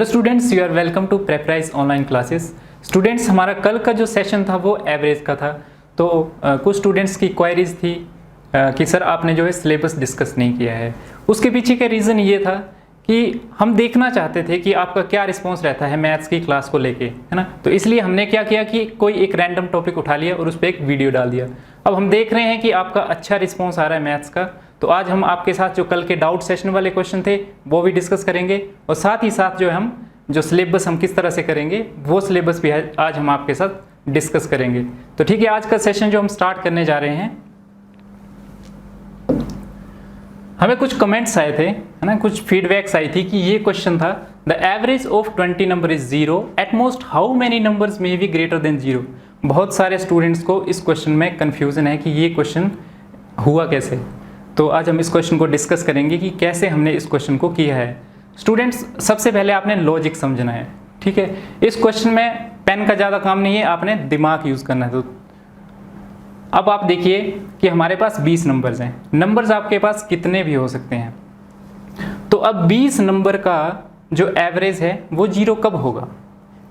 Hello students, you are welcome to Prepraise online classes. Students, हमारा कल का जो सेशन था वो एवरेज का था। तो कुछ स्टूडेंट्स की क्वायरीज थी कि सर आपने जो है सिलेबस डिस्कस नहीं किया है। उसके पीछे का रीज़न ये था कि हम देखना चाहते थे कि आपका क्या रिस्पॉन्स रहता है मैथ्स की क्लास को लेके, है ना। तो इसलिए हमने क्या किया कि कोई एक रैंडम टॉपिक उठा लिया और उस पर एक वीडियो डाल दिया। अब हम देख रहे हैं कि आपका अच्छा रिस्पॉन्स आ रहा है मैथ्स का। तो आज हम आपके साथ जो कल के डाउट सेशन वाले क्वेश्चन थे वो भी डिस्कस करेंगे और साथ ही साथ जो है हम जो सिलेबस हम किस तरह से करेंगे वो सिलेबस भी आज हम आपके साथ डिस्कस करेंगे। तो ठीक है, आज का सेशन जो हम स्टार्ट करने जा रहे हैं, हमें कुछ कमेंट्स आए थे, है ना, कुछ फीडबैक्स आई थी कि ये क्वेश्चन था the average of 20 number is 0 at most how many numbers may be greater than 0। बहुत सारे स्टूडेंट्स को इस क्वेश्चन में कंफ्यूजन है कि ये क्वेश्चन हुआ कैसे। तो आज हम इस क्वेश्चन को डिस्कस करेंगे कि कैसे हमने इस क्वेश्चन को किया है। स्टूडेंट्स, सबसे पहले आपने लॉजिक समझना है, ठीक है। इस क्वेश्चन में पेन का ज़्यादा काम नहीं है, आपने दिमाग यूज़ करना है। तो अब आप देखिए कि हमारे पास 20 नंबर्स हैं। नंबर्स आपके पास कितने भी हो सकते हैं। तो अब 20 नंबर का जो एवरेज है वो 0 कब होगा?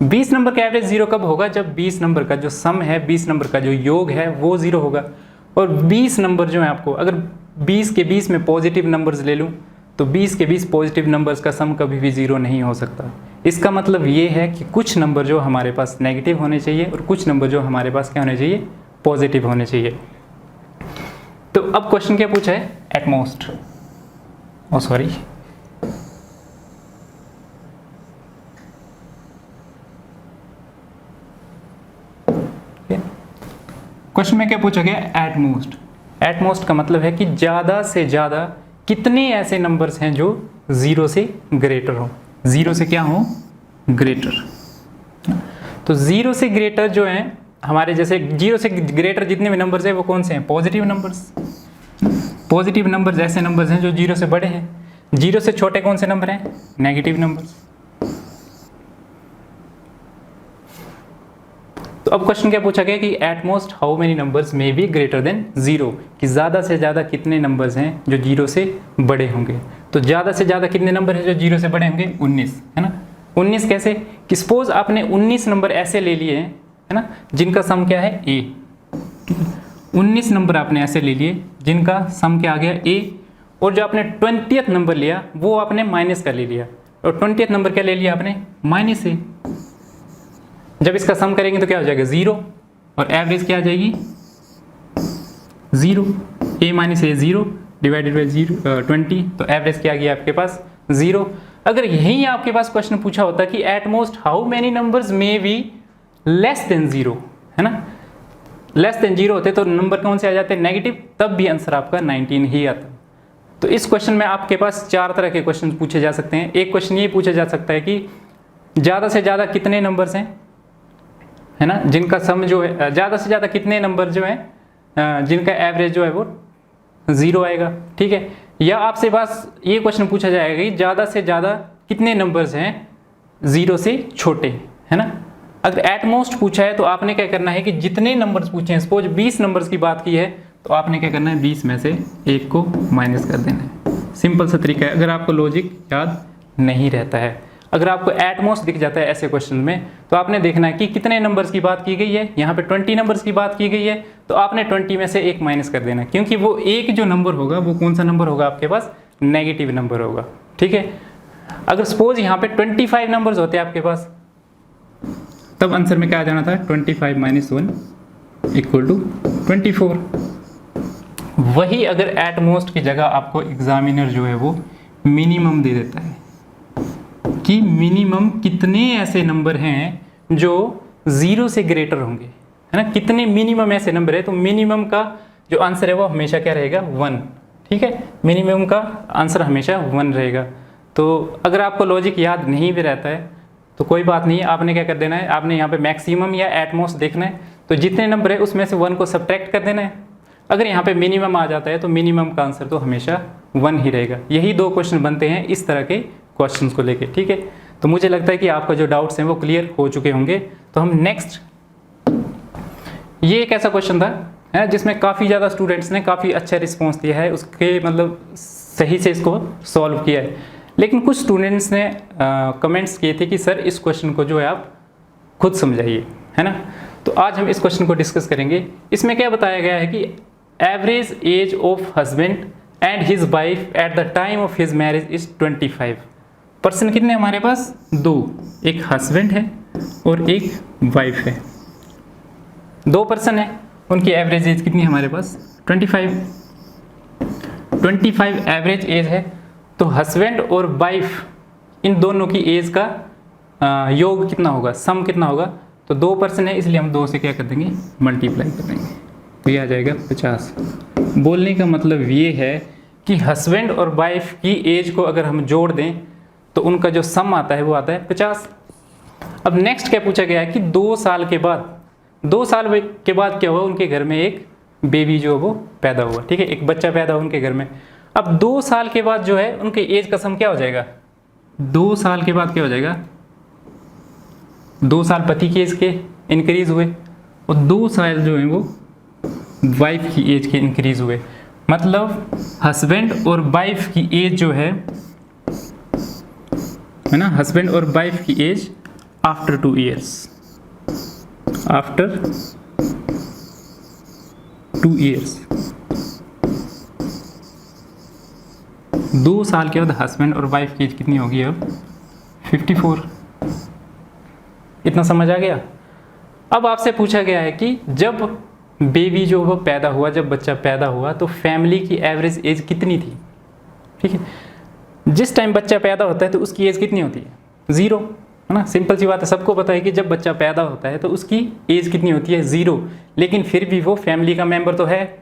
20 नंबर का एवरेज 0 कब होगा? जब 20 नंबर का जो सम है, 20 नंबर का जो योग है वो 0 होगा। और 20 नंबर जो है, आपको अगर 20 के 20 में पॉजिटिव नंबर्स ले लूँ तो 20 के 20 पॉजिटिव नंबर्स का सम कभी भी 0 नहीं हो सकता। इसका मतलब ये है कि कुछ नंबर जो हमारे पास नेगेटिव होने चाहिए और कुछ नंबर जो हमारे पास क्या होने चाहिए, पॉजिटिव होने चाहिए। तो अब क्वेश्चन क्या पूछा है? एट मोस्ट, सॉरी, क्वेश्चन में क्या पूछा गया? At most. एट मोस्ट का मतलब है कि ज़्यादा से ज़्यादा कितने ऐसे नंबर्स हैं जो 0 से ग्रेटर हो। 0 से क्या हो? ग्रेटर। तो 0 से ग्रेटर जो हैं हमारे, जैसे 0 से ग्रेटर जितने भी नंबर्स हैं वो कौन से हैं? Positive numbers. पॉजिटिव नंबर्स ऐसे नंबर्स हैं जो 0 से बड़े हैं। 0 से छोटे कौन से नंबर हैं? Negative numbers. तो अब क्वेश्चन क्या पूछा गया कि at most how many numbers may be greater than 0, कि ज़्यादा से ज़्यादा कितने नंबर्स हैं जो 0 से बड़े होंगे। तो ज़्यादा से ज़्यादा कितने नंबर हैं जो 0 से बड़े होंगे? 19, है ना। 19 कैसे? कि सपोज आपने 19 नंबर ऐसे ले लिए हैं, है ना, जिनका सम क्या है? a। 19 नंबर आपने ऐसे ले लिए जिनका सम क्या आ गया? a। और जो आपने 20th नंबर लिया वो आपने माइनस का ले लिया, और 20th नंबर क्या ले लिया आपने? -a। जब इसका सम करेंगे तो क्या हो जाएगा? 0, और एवरेज क्या आ जाएगी? 0। a - a 0 डिवाइडेड बाई 20, तो एवरेज क्या आ गया आपके पास? 0। अगर यही आपके पास क्वेश्चन पूछा होता कि at most how many numbers may be less than 0, है ना, लेस देन 0 होते तो नंबर कौन से आ जाते? नेगेटिव। तब भी आंसर आपका 19 ही आता। तो इस क्वेश्चन में आपके पास 4 तरह के क्वेश्चन पूछे जा सकते हैं। एक क्वेश्चन ये पूछा जा सकता है कि ज़्यादा से ज़्यादा कितने नंबर्स हैं, है ना, जिनका सम जो है, ज़्यादा से ज़्यादा कितने नंबर जो है जिनका एवरेज जो है वो 0 आएगा, ठीक है। या आपसे बस ये क्वेश्चन पूछा जाएगा कि ज़्यादा से ज़्यादा कितने नंबर्स हैं 0 से छोटे, है ना। अगर एट मोस्ट पूछा है तो आपने क्या करना है कि जितने नंबर्स पूछे हैं, सपोज 20 नंबर्स की बात की है तो आपने क्या करना है? 20 में से 1 को माइनस कर देना है। सिंपल सा तरीका है, अगर आपको लॉजिक याद नहीं रहता है। अगर आपको एट मोस्ट दिख जाता है ऐसे क्वेश्चन में तो आपने देखना है कि कितने नंबर्स की बात की गई है। यहाँ पे 20 नंबर्स की बात की गई है तो आपने 20 में से 1 माइनस कर देना, क्योंकि वो एक जो नंबर होगा वो कौन सा नंबर होगा आपके पास? नेगेटिव नंबर होगा, ठीक है। अगर सपोज यहाँ पे 25 नंबर्स होते हैं आपके पास, तब आंसर में क्या आ जाना था? 25 - 1 = 24। वही अगर एट मोस्ट की जगह आपको एग्जामिनर जो है वो मिनिमम दे देता है कि मिनिमम कितने ऐसे नंबर हैं जो 0 से ग्रेटर होंगे, है ना, कितने मिनिमम ऐसे नंबर है, तो मिनिमम का जो आंसर है वो हमेशा क्या रहेगा? 1, ठीक है। मिनिमम का आंसर हमेशा 1 रहेगा। तो अगर आपको लॉजिक याद नहीं भी रहता है तो कोई बात नहीं है, आपने क्या कर देना है? आपने यहाँ पे मैक्सिमम या एट मोस्ट देखना है, तो जितने नंबर है उसमें से 1 को सब्ट्रैक्ट कर देना है। अगर यहाँ पे मिनिमम आ जाता है तो मिनिमम का आंसर तो हमेशा 1 ही रहेगा। यही 2 क्वेश्चन बनते हैं इस तरह के क्वेश्चंस को लेके, ठीक है। तो मुझे लगता है कि आपका जो डाउट्स हैं वो क्लियर हो चुके होंगे। तो हम नेक्स्ट, ये एक ऐसा क्वेश्चन था, है, जिसमें काफ़ी ज़्यादा स्टूडेंट्स ने काफ़ी अच्छा रिस्पॉन्स दिया है, उसके मतलब सही से इसको सॉल्व किया है। लेकिन कुछ स्टूडेंट्स ने कमेंट्स किए थे कि सर इस क्वेश्चन को जो है आप खुद समझाइए, है ना। तो आज हम इस क्वेश्चन को डिस्कस करेंगे। इसमें क्या बताया गया है कि average age of husband and his wife at the time of his marriage is 25। Person कितने हमारे पास? दो, एक हस्बैंड है और एक वाइफ है। दो पर्सन है, उनकी एवरेज एज कितनी है हमारे पास? 25 एवरेज एज है। तो हस्बैंड और वाइफ इन दोनों की एज का योग कितना होगा, सम कितना होगा? तो दो पर्सन है, इसलिए हम दो से क्या कर देंगे? मल्टीप्लाई कर देंगे, तो ये आ जाएगा 50। बोलने का मतलब ये है कि हस्बैंड और वाइफ की एज को अगर हम जोड़ दें तो उनका जो सम आता है वो आता है 50। अब नेक्स्ट क्या पूछा गया है कि 2 साल के बाद, 2 साल के बाद क्या हुआ? उनके घर में एक बेबी जो वो पैदा हुआ, ठीक है, एक बच्चा पैदा हुआ उनके घर में। अब 2 साल के बाद जो है उनके एज का सम क्या हो जाएगा? 2 साल के बाद क्या हो जाएगा? 2 साल पति के एज के इंक्रीज हुए और 2 साल जो है वो वाइफ की एज के इंक्रीज हुए। मतलब हस्बैंड और वाइफ की एज जो है ना, हस्बैंड और वाइफ की age after 2 years, after 2 years, 2 साल के बाद हस्बैंड और वाइफ की एज कितनी होगी? अब 54। इतना समझ आ गया? अब आपसे पूछा गया है कि जब बेबी जो वो पैदा हुआ, जब बच्चा पैदा हुआ तो फैमिली की एवरेज एज कितनी थी? ठीक है, जिस टाइम बच्चा पैदा होता है तो उसकी एज कितनी होती है? 0, है ना। सिंपल सी बात है, सबको पता है कि जब बच्चा पैदा होता है तो उसकी एज कितनी होती है? 0। लेकिन फिर भी वो फैमिली का मेंबर तो है।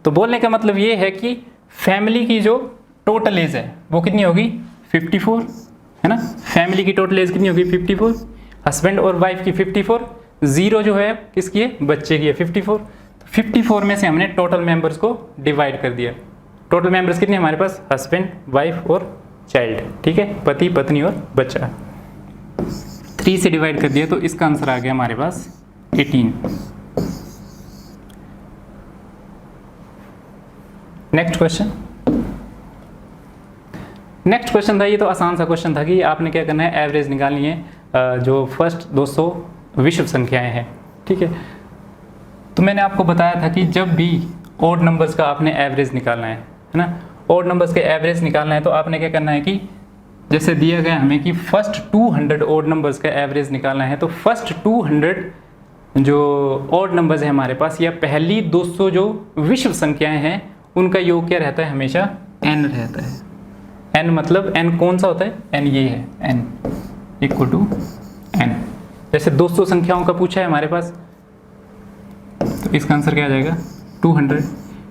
तो बोलने का मतलब ये है कि फैमिली की जो टोटल एज है वो कितनी होगी? 54, है ना। फैमिली की टोटल एज कितनी होगी? 54। हस्बैंड और वाइफ की 54, 0 जो है किसकी है? बच्चे की है 54। 54 में से हमने टोटल मेंबर्स को डिवाइड कर दिया। टोटल मेंबर्स कितने हमारे पास? हस्बैंड, वाइफ और चाइल्ड, ठीक है, पति, पत्नी और बच्चा। 3 से डिवाइड कर दिया तो इसका आंसर आ गया हमारे पास 18। Next question. नेक्स्ट क्वेश्चन था, ये तो आसान सा क्वेश्चन था कि आपने क्या करना है? एवरेज निकालनी है जो फर्स्ट 200 विषम संख्याएं हैं, ठीक है। तो मैंने आपको बताया था कि जब भी ऑड नंबर्स का आपने एवरेज निकालना है ना, ऑड नंबर्स के एवरेज निकालना है तो आपने क्या करना है कि जैसे दिया गया हमें कि फर्स्ट 200 ऑड नंबर्स का एवरेज निकालना है, तो फर्स्ट 200 जो ऑड नंबर्स है हमारे पास या पहली 200 जो विषम संख्याएं हैं उनका योग क्या रहता है? हमेशा n रहता है। n मतलब n कौन सा होता है? n ये है, n इक्वल टू n। जैसे 200 संख्याओं का पूछा है हमारे पास तो इसका आंसर क्या आ जाएगा? 200।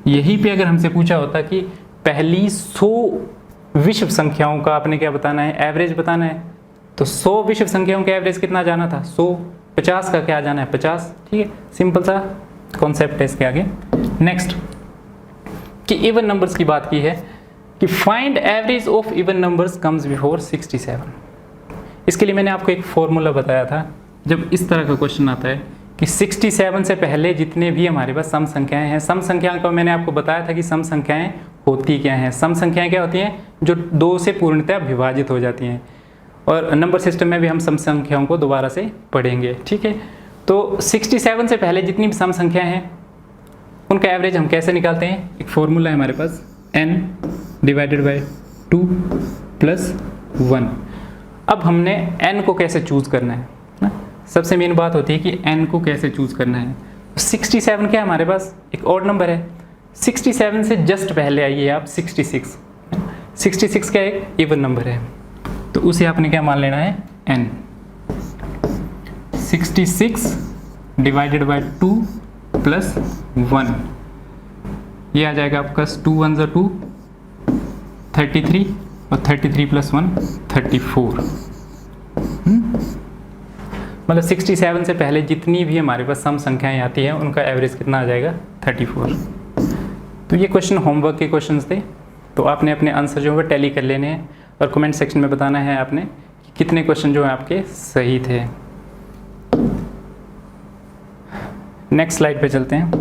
यही पे अगर हमसे पूछा होता कि पहली 100 विषम संख्याओं का आपने क्या बताना है? एवरेज बताना है, तो 100 विषम संख्याओं का एवरेज कितना जाना था? 100। 50 का क्या जाना है? 50, ठीक है। सिंपल सा कॉन्सेप्ट है इसके आगे। नेक्स्ट कि इवन नंबर्स की बात की है कि find average of even numbers comes before 67। इसके लिए मैंने आपको एक फॉर्मूला बताया था। जब इस तरह का क्वेश्चन आता है कि 67 से पहले जितने भी हमारे पास सम संख्याएं हैं, सम संख्याओं को मैंने आपको बताया था कि सम संख्याएं होती क्या हैं। सम संख्याएं क्या होती हैं? जो 2 से पूर्णतः विभाजित हो जाती हैं। और नंबर सिस्टम में भी हम सम संख्याओं को दोबारा से पढ़ेंगे, ठीक है। तो 67 से पहले जितनी भी सम संख्याएं हैं उनका एवरेज हम कैसे निकालते हैं? एक फॉर्मूला है हमारे पास, n डिवाइडेड बाई 2 प्लस 1। अब हमने n को कैसे चूज करना है ना, सबसे मेन बात होती है कि n को कैसे चूज करना है। 67 क्या है हमारे पास? एक ऑड नंबर है। 67 से जस्ट पहले आइए आप 66। 66 क्या एक इवन नंबर है, तो उसे आपने क्या मान लेना है? n। 66 डिवाइडेड बाई 2 प्लस 1, ये आ जाएगा आपका 2 1 ज़ा 2, 33 और 33 प्लस 1 34। मतलब 67 से पहले जितनी भी हमारे पास सम संख्याएं आती हैं उनका एवरेज कितना आ जाएगा? 34। तो ये क्वेश्चन होमवर्क के क्वेश्चंस थे, तो आपने अपने आंसर जो है टैली कर लेने हैं और कमेंट सेक्शन में बताना है आपने कि कितने क्वेश्चन जो है आपके सही थे। नेक्स्ट स्लाइड पे चलते हैं।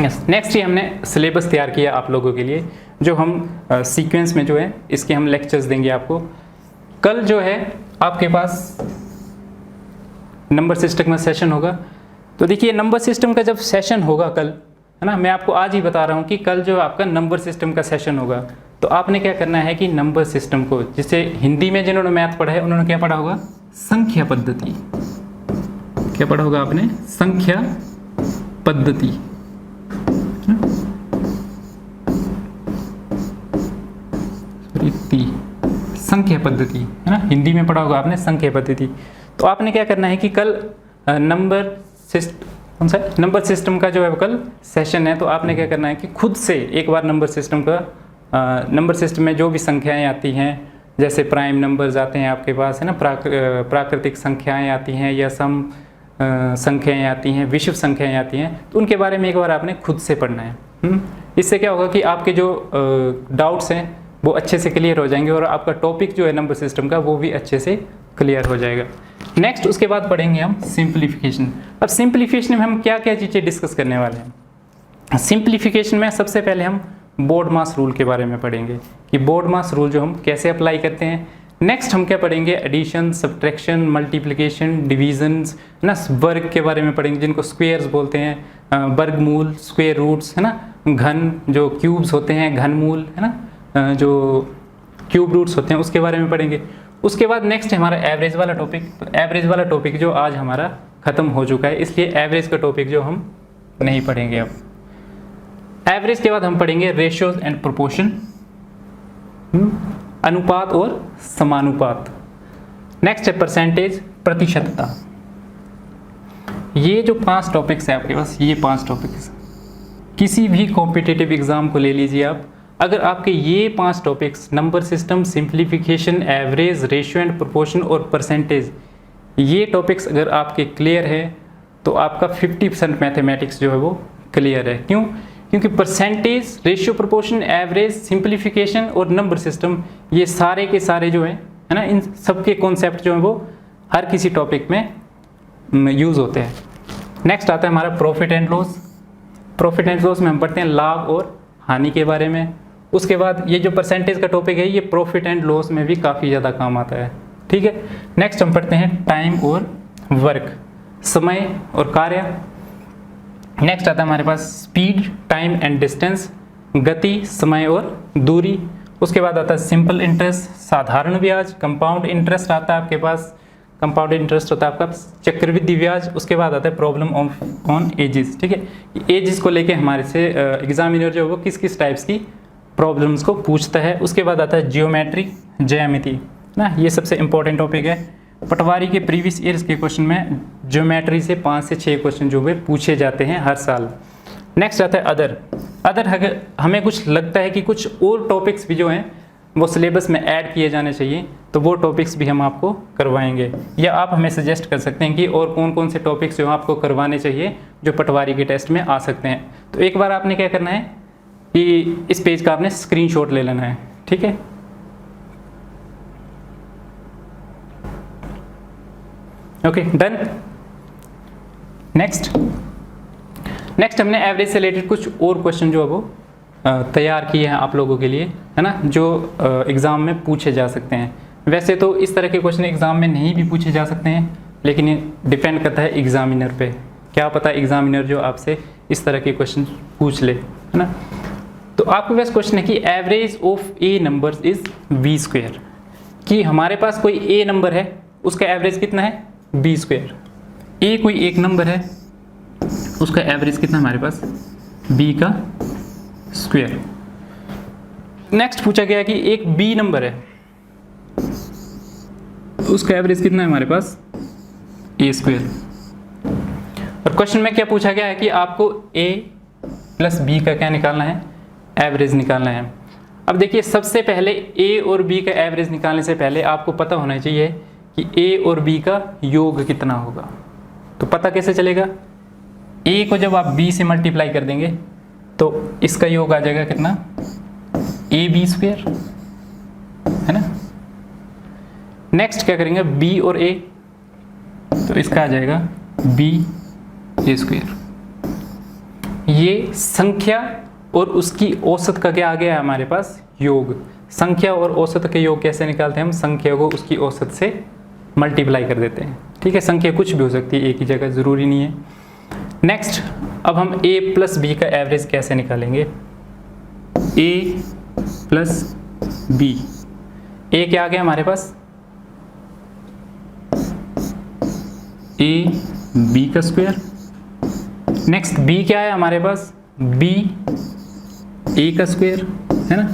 नेक्स्ट ये हमने सिलेबस तैयार किया आप लोगों के लिए, जो हम सीक्वेंस में जो है इसके हम लेक्चर्स देंगे आपको। कल जो है आपके पास नंबर सिस्टम का सेशन होगा। तो देखिए नंबर सिस्टम का जब सेशन होगा कल, है ना, मैं आपको आज ही बता रहा हूँ कि कल जो आपका नंबर सिस्टम का सेशन होगा, तो आपने क्या करना है कि नंबर सिस्टम को, जिसे हिंदी में जिन्होंने मैथ पढ़ा है उन्होंने क्या पढ़ा होगा, संख्या पद्धति। क्या पढ़ा होगा आपने, संख्या पद्धति। संख्या पद्धति, है ना, हिंदी में पढ़ा होगा आपने संख्या पद्धति। तो आपने क्या करना है कि कल नंबर सिस्टम का जो है कल सेशन है, तो आपने क्या करना है कि खुद से एक बार नंबर सिस्टम में जो भी संख्याएं आती हैं, जैसे प्राइम नंबर्स आते हैं आपके पास, है ना, प्राकृतिक संख्याएं आती हैं या सम संख्याएं आती हैं, विषम संख्याएं आती हैं, तो उनके बारे में एक बार आपने खुद से पढ़ना है। इससे क्या होगा कि आपके जो डाउट्स हैं वो अच्छे से क्लियर हो जाएंगे और आपका टॉपिक जो है नंबर सिस्टम का वो भी अच्छे से क्लियर हो जाएगा। नेक्स्ट उसके बाद पढ़ेंगे हम सिंप्लीफिकेशन। अब सिंप्लीफिकेशन में हम क्या क्या चीज़ें डिस्कस करने वाले हैं। सिंप्लीफिकेशन में सबसे पहले हम बोर्ड मास रूल के बारे में पढ़ेंगे कि बोर्ड मास रूल जो हम कैसे अप्लाई करते हैं। नेक्स्ट हम क्या पढ़ेंगे, एडिशन, सब्ट्रैक्शन, मल्टीप्लिकेशन, डिवीजन्स, है ना, वर्ग के बारे में पढ़ेंगे जिनको स्क्वेयर्स बोलते हैं, वर्गमूल, स्क्वेयर रूट्स, है ना, घन जो क्यूब्स होते हैं, घनमूल, है ना, जो क्यूब रूट्स होते हैं उसके बारे में पढ़ेंगे। उसके बाद नेक्स्ट है हमारा एवरेज वाला टॉपिक। तो एवरेज वाला टॉपिक जो आज हमारा ख़त्म हो चुका है, इसलिए एवरेज का टॉपिक जो हम नहीं पढ़ेंगे अब। एवरेज के बाद हम पढ़ेंगे रेशियोज एंड प्रोपोर्शन, अनुपात और समानुपात। नेक्स्ट है परसेंटेज, प्रतिशतता। ये जो 5 टॉपिक्स है आपके पास, ये 5 टॉपिक्स किसी भी कॉम्पिटिटिव एग्जाम को ले लीजिए आप, अगर आपके ये 5 topics number system, simplification, average, ratio and proportion और परसेंटेज, ये टॉपिक्स अगर आपके क्लियर है तो आपका 50% मैथमेटिक्स जो है वो क्लियर है। क्यों? क्योंकि percentage, ratio, proportion, average, simplification और नंबर सिस्टम, ये सारे के सारे जो है ना, इन सबके कॉन्सेप्ट जो है वो हर किसी टॉपिक में यूज़ होते हैं। नेक्स्ट आता है हमारा profit and loss. Profit and loss में हम पढ़ते हैं लाभ और हानि के बारे में। उसके बाद ये जो परसेंटेज का टॉपिक है ये प्रॉफिट एंड लॉस में भी काफ़ी ज़्यादा काम आता है, ठीक है। नेक्स्ट हम पढ़ते हैं टाइम और वर्क, समय और कार्य। नेक्स्ट आता है हमारे पास स्पीड, टाइम एंड डिस्टेंस, गति, समय और दूरी। उसके बाद आता है सिंपल इंटरेस्ट, साधारण ब्याज, कंपाउंड इंटरेस्ट आता है आपके पास, कंपाउंड इंटरेस्ट होता है आपका चक्रवृद्धि ब्याज। उसके बाद आता है प्रॉब्लम ऑन एजेस, ठीक है। एजेस को लेके हमारे से एग्जामिनर जो है वो किस किस टाइप्स की प्रॉब्लम्स को पूछता है। उसके बाद आता है जियोमेट्री, ज्यामिति ना, ये सबसे इंपॉर्टेंट टॉपिक है। पटवारी के प्रीवियस ईयर्स के क्वेश्चन में ज्योमेट्री से 5 से 6 क्वेश्चन जो है पूछे जाते हैं हर साल। नेक्स्ट आता है अदर। अगर हमें कुछ लगता है कि कुछ और टॉपिक्स भी जो हैं वो सिलेबस में ऐड किए जाने चाहिए, तो वो टॉपिक्स भी हम आपको करवाएंगे, या आप हमें सजेस्ट कर सकते हैं कि और कौन कौन से टॉपिक्स जो आपको करवाने चाहिए जो पटवारी के टेस्ट में आ सकते हैं। तो एक बार आपने क्या करना है कि इस पेज का आपने स्क्रीनशॉट ले लेना है, ठीक है। Okay, done. नेक्स्ट हमने एवरेज से रिलेटेड कुछ और क्वेश्चन जो है वो तैयार किए हैं आप लोगों के लिए, है ना, जो एग्ज़ाम में पूछे जा सकते हैं। वैसे तो इस तरह के क्वेश्चन एग्ज़ाम में नहीं भी पूछे जा सकते हैं, लेकिन ये डिपेंड करता है एग्ज़ामिनर पे। क्या पता एग्ज़ामिनर जो आपसे इस तरह के क्वेश्चन पूछ ले, है ना। तो आपके पास क्वेश्चन है कि average of a numbers is b square, कि हमारे पास कोई ए नंबर है, उसका एवरेज कितना है, बी स्क्वायर। ए कोई एक नंबर है, उसका एवरेज कितना हमारे पास, बी का स्क्वायर। नेक्स्ट पूछा गया कि एक बी नंबर है, उसका एवरेज कितना है हमारे पास, ए स्क्वायर। और क्वेश्चन में क्या पूछा गया है कि आपको ए प्लस बी का क्या निकालना है, एवरेज निकालना है। अब देखिए सबसे पहले ए और बी का एवरेज निकालने से पहले आपको पता होना चाहिए कि ए और बी का योग कितना होगा। तो पता कैसे चलेगा, ए को जब आप बी से मल्टीप्लाई कर देंगे तो इसका योग आ जाएगा कितना, ए बी स्क्वायर, है ना। नेक्स्ट क्या करेंगे, बी और ए, तो इसका आ जाएगा बी ए स्क्वायर। ये संख्या और उसकी औसत का क्या आ गया है हमारे पास, योग। संख्या और औसत के योग कैसे निकालते हैं हम, संख्या को उसकी औसत से मल्टीप्लाई कर देते हैं। ठीक है, संख्या कुछ भी हो सकती है एक ही जगह, ज़रूरी नहीं है। नेक्स्ट, अब हम a प्लस बी का एवरेज कैसे निकालेंगे। a प्लस बी, a क्या आ गया हमारे पास, a b का स्क्वायर। नेक्स्ट b क्या है हमारे पास, b a का स्क्वायर, है ना।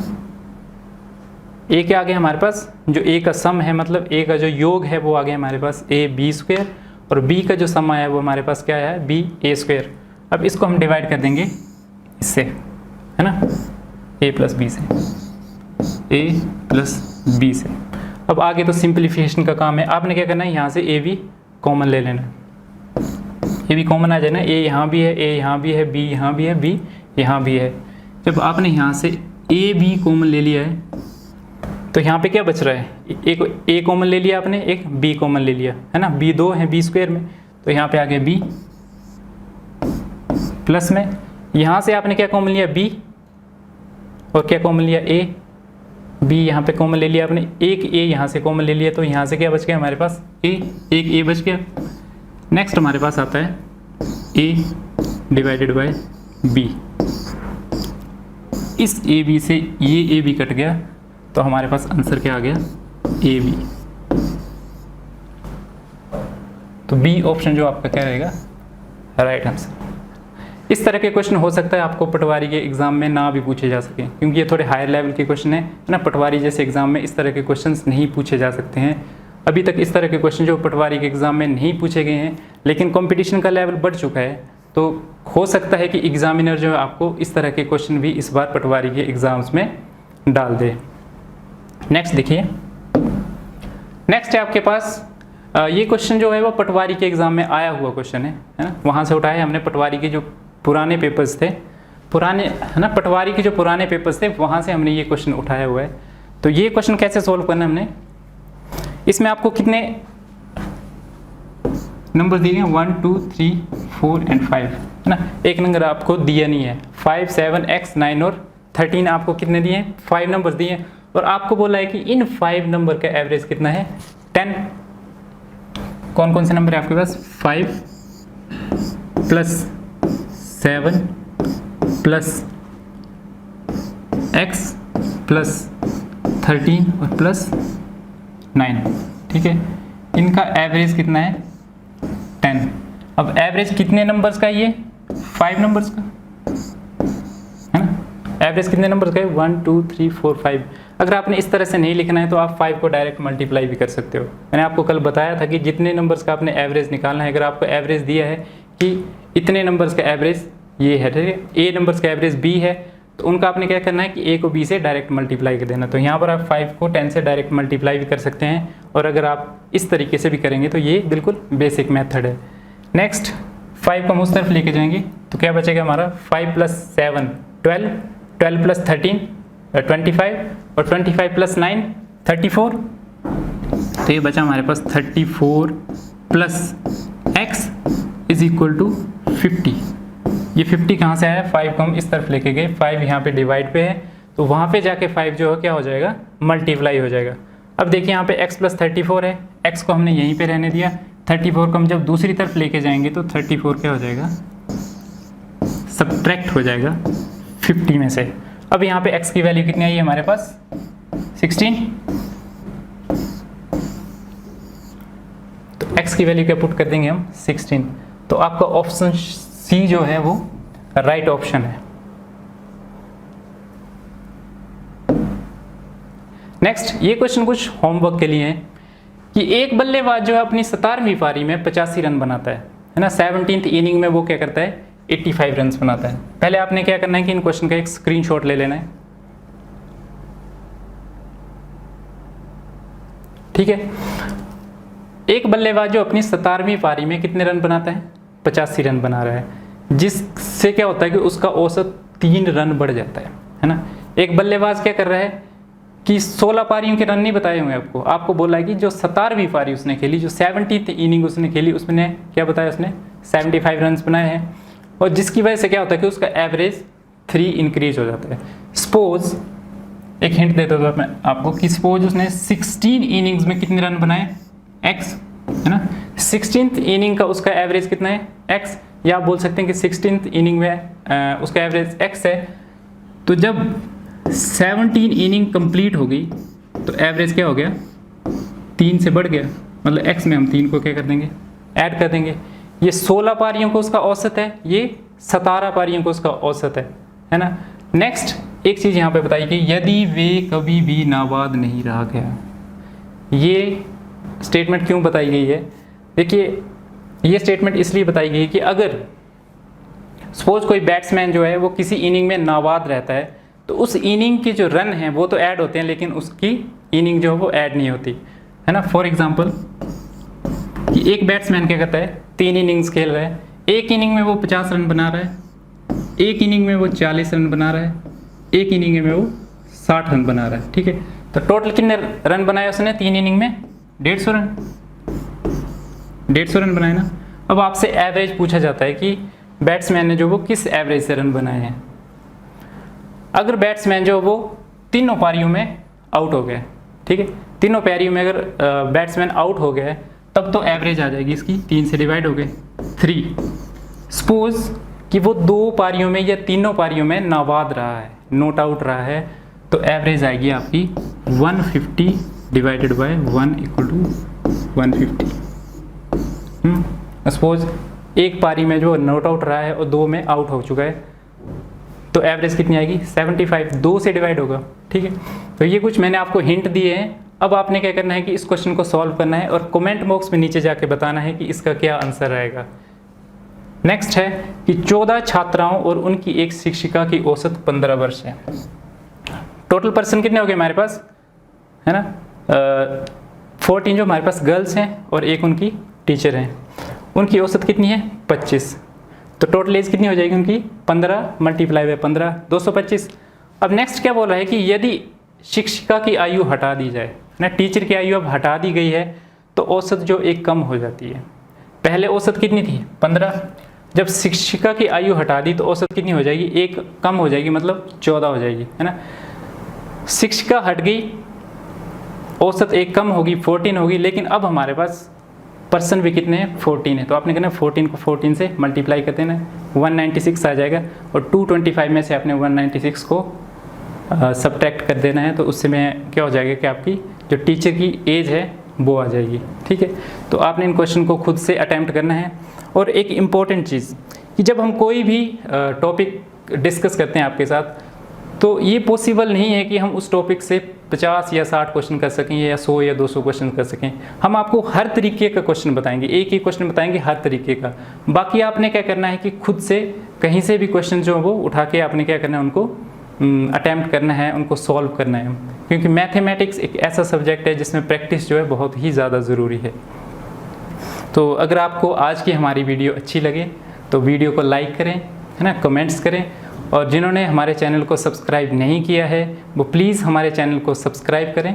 a क्या आ गया हमारे पास, जो a का सम है, मतलब a का जो योग है वो आ गया हमारे पास a b स्क्वायर, और b का जो सम आया है वो हमारे पास क्या है, b a स्क्वायर। अब इसको हम डिवाइड कर देंगे इससे, है ना, a प्लस बी से, a प्लस बी से। अब आगे तो सिंप्लीफिकेशन का काम है। आपने क्या करना है, यहाँ से a b कॉमन ले लेना, a b कॉमन आ जाए ना, a यहाँ भी है, a यहाँ भी है, b यहाँ भी है, b यहाँ भी है। जब आपने यहाँ से a b कॉमन ले लिया है तो यहाँ पे क्या बच रहा है, एक a कॉमन ले लिया आपने, एक b कॉमन ले लिया, है ना, b 2 है b स्क्वायर में, तो यहाँ पे आ गया b प्लस में, यहाँ से आपने क्या कॉमन लिया, b, और क्या कॉमन लिया, a, b यहाँ पे कॉमन ले लिया आपने, एक a यहाँ से कॉमन ले लिया, तो यहाँ से क्या बच गया हमारे पास, a, एक a बच गया। नेक्स्ट हमारे पास आता है a डिवाइडेड बाय b। इस a b से ये a b कट गया, तो हमारे पास आंसर क्या आ गया, ए बी। तो बी ऑप्शन जो आपका क्या रहेगा, राइट आंसर। इस तरह के क्वेश्चन हो सकता है आपको पटवारी के एग्जाम में ना भी पूछे जा सके, क्योंकि ये थोड़े हायर लेवल के क्वेश्चन है ना। पटवारी जैसे एग्जाम में इस तरह के क्वेश्चंस नहीं पूछे जा सकते हैं। अभी तक इस तरह के क्वेश्चन जो पटवारी के एग्जाम में नहीं पूछे गए हैं, लेकिन कंपटीशन का लेवल बढ़ चुका है, तो हो सकता है कि एग्जामिनर जो है आपको इस तरह के क्वेश्चन भी इस बार पटवारी के एग्जाम्स में डाल दे। नेक्स्ट देखिए, नेक्स्ट है आपके पास ये क्वेश्चन जो है वो पटवारी के एग्जाम में आया हुआ क्वेश्चन है ना। वहाँ से उठाए हमने पटवारी के जो पुराने पेपर्स थे, पुराने, है ना, पटवारी के जो पुराने पेपर्स थे वहाँ से हमने ये क्वेश्चन उठाया हुआ है। तो ये क्वेश्चन कैसे सोल्व करना है हमने, इसमें आपको कितने नंबर दिए हैं, 1 2 3 4 एंड 5, है ना। एक नंबर आपको दिया नहीं है, 5 7 x 9 और 13 आपको कितने दिए हैं, 5 नंबर दिए हैं, और आपको बोला है कि इन 5 नंबर का एवरेज कितना है, 10। कौन कौन से नंबर है आपके पास, 5 प्लस 7 प्लस x प्लस 13 और प्लस 9, ठीक है। इनका एवरेज कितना है, 10। अब एवरेज कितने नंबर्स का है, ये 5 नंबर्स का, है ना। एवरेज कितने नंबर्स का है, 1 2 3 4 5। अगर आपने इस तरह से नहीं लिखना है तो आप 5 को डायरेक्ट मल्टीप्लाई भी कर सकते हो। मैंने आपको कल बताया था कि जितने नंबर्स का आपने एवरेज निकालना है, अगर आपको एवरेज दिया है कि इतने नंबर्स का एवरेज ये है, ठीक है, ए नंबर्स का एवरेज बी है, तो उनका आपने क्या करना है कि ए को बी से डायरेक्ट मल्टीप्लाई कर देना। तो यहाँ पर आप 5 को 10 से डायरेक्ट मल्टीप्लाई भी कर सकते हैं, और अगर आप इस तरीके से भी करेंगे तो ये बिल्कुल बेसिक मेथड है। नेक्स्ट 5 को हम उस तरफ लेके जाएंगे तो क्या बचेगा हमारा, 5 प्लस 7 12, 12 प्लस 13 25, और 25 प्लस 9 34। तो ये बचा हमारे पास 34 plus x is equal to 50। ये 50 कहाँ से आया, 5 को हम इस तरफ लेके गए, 5 यहाँ पे डिवाइड पे है, तो वहाँ पे जाके 5 जो है क्या हो जाएगा, मल्टीप्लाई हो जाएगा। अब देखिए यहाँ पे x प्लस 34 है, x को हमने यहीं पे रहने दिया, 34 को हम जब दूसरी तरफ लेके जाएंगे तो 34 क्या हो जाएगा, सब्ट्रैक्ट हो जाएगा 50 में से। अब यहाँ पे x की वैल्यू कितनी आई है हमारे पास, 16। तो x की वैल्यू क्या पुट कर देंगे हम, 16। तो आपका ऑप्शन सी जो है वो राइट ऑप्शन है। नेक्स्ट ये क्वेश्चन कुछ होमवर्क के लिए है कि एक बल्लेबाज जो है अपनी 17वीं पारी में 85 रन बनाता है ना। 17th इनिंग में वो क्या करता है, 85 रन बनाता है। पहले आपने क्या करना है कि इन क्वेश्चन का एक स्क्रीनशॉट ले लेना है, ठीक है। एक बल्लेबाज जो अपनी 17वीं पारी में कितने रन बनाता है, 85 रन बना रहा है, जिससे क्या होता है कि उसका औसत 3 रन बढ़ जाता है ना। एक बल्लेबाज क्या कर रहा है कि 16 पारियों के रन नहीं बताए हुए आपको, आपको बोला है कि जो 17वीं पारी उसने खेली, जो 70th इनिंग उसने खेली, उसने क्या बताया, उसने 75 रन बनाए हैं। और जिसकी वजह से क्या होता है कि उसका एवरेज 3 इंक्रीज हो जाता है। सपोज एक हिंट देता हूँ मैं आपको कि सपोज उसने 16 इनिंग्स में कितने रन बनाए, x, है ना। 16th इनिंग का उसका एवरेज कितना है, x, या आप बोल सकते हैं कि 16th इनिंग में उसका एवरेज x है। तो जब 17 इनिंग कंप्लीट हो गई तो एवरेज क्या हो गया, 3 से बढ़ गया, मतलब x में हम 3 को क्या कर देंगे, ऐड कर देंगे। ये 16 पारियों को उसका औसत है, ये 17 पारियों को उसका औसत है ना। नेक्स्ट एक चीज़ यहाँ पे बताई कि यदि वे कभी भी नाबाद नहीं रहा गया, ये स्टेटमेंट क्यों बताई गई है? देखिए ये स्टेटमेंट इसलिए बताई गई कि अगर सपोज कोई बैट्समैन जो है वो किसी इनिंग में नाबाद रहता है तो उस इनिंग के जो रन हैं वो तो ऐड होते हैं, लेकिन उसकी इनिंग जो है वो ऐड नहीं होती, है ना। फॉर एग्जांपल कि एक बैट्समैन क्या करता है, 3 इनिंग्स खेल रहा है, एक इनिंग में वो 50 रन बना रहा है, एक इनिंग में वो 40 रन बना रहा है, एक इनिंग में वो 60 रन बना रहा है, ठीक है। तो टोटल कितने रन बनाए उसने 3 इनिंग में, 150 रन, 150 रन बनाए ना। अब आपसे एवरेज पूछा जाता है कि बैट्समैन ने जो वो किस एवरेज से रन बनाए हैं। अगर बैट्समैन जो वो तीनों पारियों में आउट हो गया, ठीक है, तीनों पारियों में अगर बैट्समैन आउट हो गया तब तो एवरेज आ जाएगी इसकी 3 से डिवाइड हो गए 3। सपोज कि वो 2 पारियों में या तीनों पारियों में नाबाद रहा है, नॉट आउट रहा है, तो एवरेज आएगी आपकी 150 divided by 1 equal to 150। Suppose एक पारी में जो नॉट आउट रहा है और 2 में आउट हो चुका है, तो एवरेज कितनी आएगी 75, 2 से डिवाइड होगा, ठीक है। तो ये कुछ मैंने आपको हिंट दिए हैं। अब आपने क्या करना है कि इस क्वेश्चन को सॉल्व करना है और कमेंट बॉक्स में नीचे जाके बताना है कि इसका क्या आंसर आएगा। नेक्स्ट है कि 14 छात्राओं और उनकी एक शिक्षिका की औसत 15 वर्ष है। टोटल पर्सन कितने हो गए हमारे पास, है ना, 14 जो हमारे पास गर्ल्स हैं और एक उनकी टीचर हैं, उनकी औसत कितनी है 25। तो टोटल एज कितनी हो जाएगी उनकी 15 मल्टीप्लाई बाय 15, 225। अब नेक्स्ट क्या बोल रहा है कि यदि शिक्षिका की आयु हटा दी जाए ना, टीचर की आयु अब हटा दी गई है तो औसत जो एक कम हो जाती है। पहले औसत कितनी थी 15, जब शिक्षिका की आयु हटा दी तो औसत कितनी हो जाएगी, एक कम हो जाएगी, मतलब 14 हो जाएगी, है ना। शिक्षिका हट गई, औसत एक कम होगी 14 होगी, लेकिन अब हमारे पास पर्सन भी कितने हैं 14 है। तो आपने कहना 14 को 14 से मल्टीप्लाई करते हैं ना, 196 आ जाएगा और 225 में से आपने 196 को सब्ट्रैक्ट कर देना है, तो उससे में क्या हो जाएगा कि आपकी जो टीचर की एज है वो आ जाएगी, ठीक है। तो आपने इन क्वेश्चन को खुद से अटैम्प्ट करना है। और एक इम्पॉर्टेंट चीज़ कि जब हम कोई भी टॉपिक डिस्कस करते हैं आपके साथ, तो ये पॉसिबल नहीं है कि हम उस टॉपिक से 50 या 60 क्वेश्चन कर सकें या 100 या 200 क्वेश्चन कर सकें। हम आपको हर तरीके का क्वेश्चन बताएंगे, एक ही क्वेश्चन बताएंगे हर तरीके का। बाकी आपने क्या करना है कि खुद से कहीं से भी क्वेश्चन जो वो उठा के आपने क्या करना है, उनको अटैम्प्ट करना है, उनको सॉल्व करना है, क्योंकि मैथमेटिक्स एक ऐसा सब्जेक्ट है जिसमें प्रैक्टिस जो है बहुत ही ज़्यादा ज़रूरी है। तो अगर आपको आज की हमारी वीडियो अच्छी लगे तो वीडियो को लाइक करें, है ना, कमेंट्स करें, और जिन्होंने हमारे चैनल को सब्सक्राइब नहीं किया है वो प्लीज़ हमारे चैनल को सब्सक्राइब करें